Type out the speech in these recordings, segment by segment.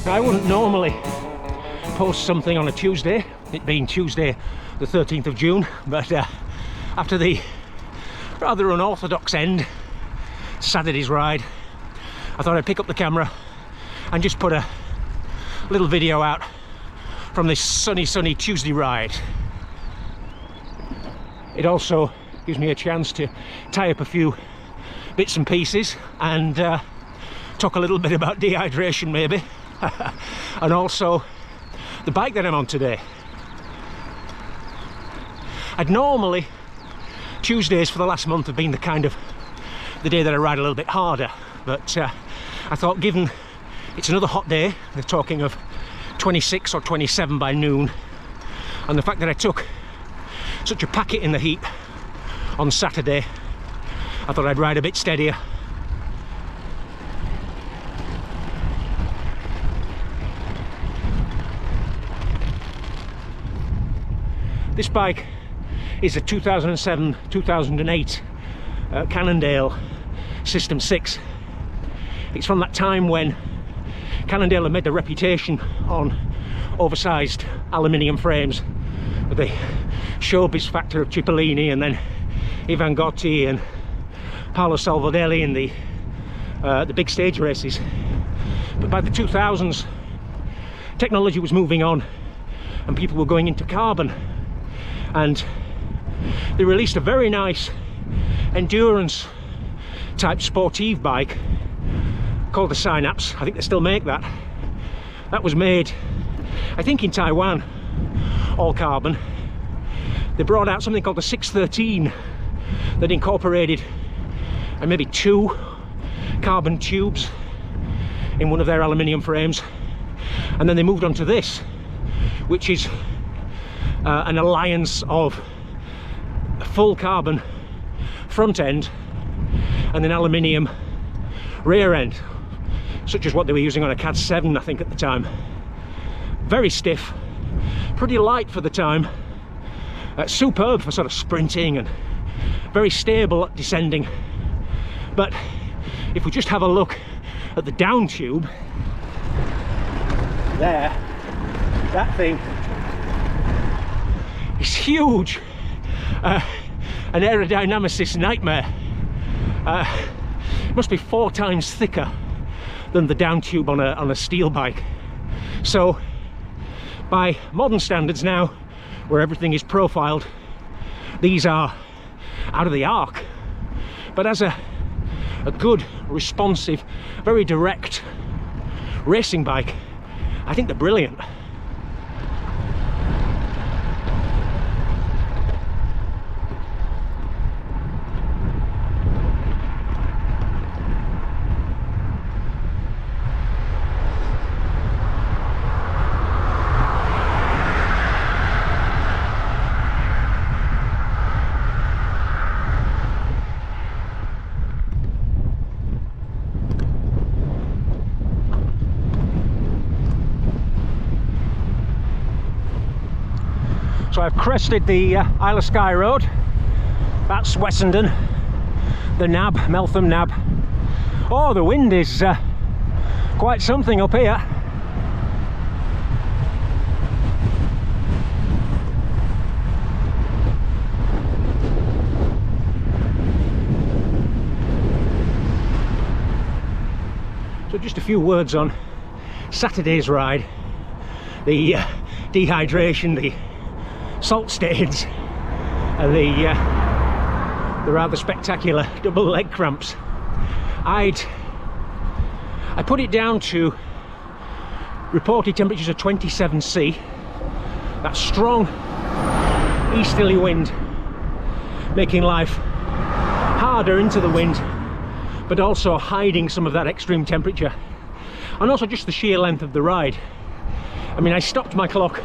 Now, I wouldn't normally post something on a Tuesday, it being Tuesday the 13th of June, but after the rather unorthodox end to Saturday's ride, I thought I'd pick up the camera and just put a little video out from this sunny Tuesday ride. It also gives me a chance to tie up a few bits and pieces and talk a little bit about dehydration maybe, and also the bike that I'm on today. I'd normally, Tuesdays for the last month have been the kind of the day that I ride a little bit harder, but I thought given it's another hot day, they're talking of 26 or 27 by noon, and the fact that I took such a packet in the heap on Saturday, I thought I'd ride a bit steadier. This bike is a 2007-2008 Cannondale System 6. It's from that time when Cannondale had made their reputation on oversized aluminium frames with the showbiz factor of Cipollini and then Ivan Gotti and Paolo Salvadelli in the big stage races. But by the 2000s, technology was moving on and people were going into carbon, and they released a very nice endurance type sportive bike called the Synapse. I think they still make that. That was made, I think, in Taiwan, all carbon. They brought out something called the 613 that incorporated maybe 2 carbon tubes in one of their aluminium frames, and then they moved on to this, which is an alliance of a full carbon front end and an aluminium rear end, such as what they were using on a CAD 7, I think, at the time. Very stiff, pretty light for the time, superb for sort of sprinting, and very stable at descending. But if we just have a look at the down tube there, that thing is huge, an aerodynamicist nightmare. It must be 4 times thicker than the down tube on a steel bike. So by modern standards now, where everything is profiled, these are out of the arc. But as a good, responsive, very direct racing bike, I think they're brilliant. So I've crested the Isle of Skye Road. That's Wessendon, the Nab, Meltham Nab. Oh, the wind is quite something up here. So just a few words on Saturday's ride. The dehydration, the salt stains, and the rather spectacular double leg cramps. I put it down to reported temperatures of 27°C. That strong easterly wind making life harder into the wind, but also hiding some of that extreme temperature, and also just the sheer length of the ride. I mean, I stopped my clock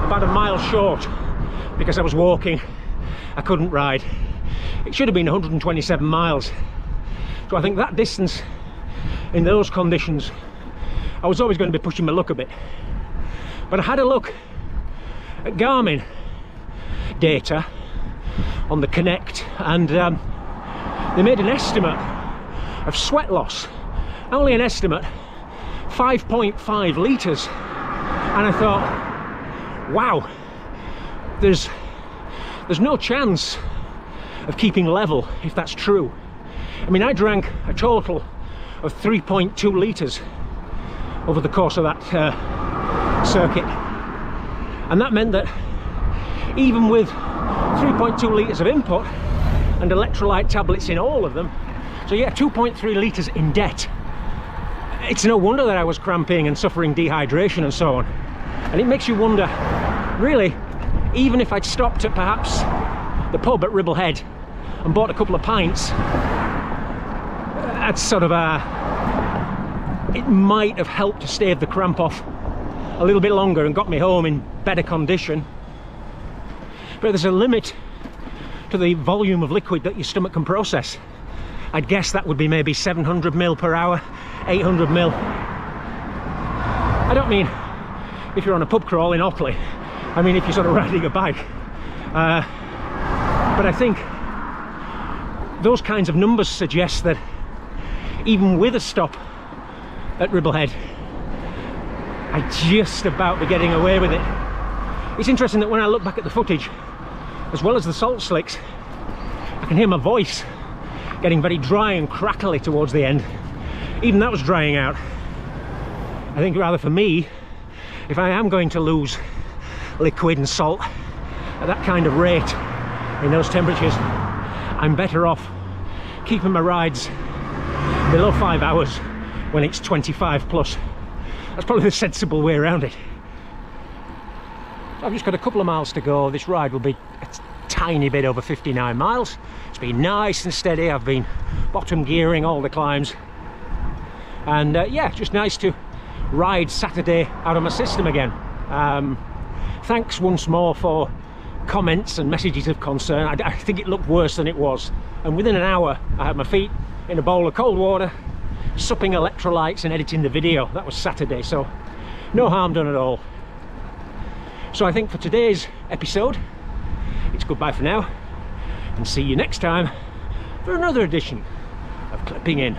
About a mile short because I was walking. I couldn't ride. It should have been 127 miles. So I think that distance in those conditions, I was always going to be pushing my luck a bit. But I had a look at Garmin data on the Connect, and they made an estimate of sweat loss. Only an estimate, 5.5 litres. And I thought, wow, there's no chance of keeping level if that's true. I mean, I drank a total of 3.2 litres over the course of that circuit, and that meant that even with 3.2 litres of input and electrolyte tablets in all of them, so yeah, 2.3 litres in debt. It's no wonder that I was cramping and suffering dehydration and so on. And it makes you wonder, really, even if I'd stopped at perhaps the pub at Ribblehead and bought a couple of pints, that's sort of it might have helped to stave the cramp off a little bit longer and got me home in better condition. But there's a limit to the volume of liquid that your stomach can process. I'd guess that would be maybe 700 ml per hour, 800 ml. I don't mean if you're on a pub crawl in Ockley, I mean if you're sort of riding a bike. But I think those kinds of numbers suggest that even with a stop at Ribblehead, I'd just about be getting away with it. It's interesting that when I look back at the footage, as well as the salt slicks, I can hear my voice getting very dry and crackly towards the end. Even that was drying out. I think rather for me, if I am going to lose liquid and salt at that kind of rate in those temperatures, I'm better off keeping my rides below 5 hours when it's 25 plus. That's probably the sensible way around it. So I've just got a couple of miles to go. This ride will be a tiny bit over 59 miles. It's been nice and steady. I've been bottom gearing all the climbs, and yeah, just nice to ride Saturday out of my system again. Thanks once more for comments and messages of concern. I think it looked worse than it was, and within an hour I had my feet in a bowl of cold water, supping electrolytes and editing the video. That was Saturday, so no harm done at all. So I think for today's episode, it's goodbye for now, and see you next time for another edition of Clipping In.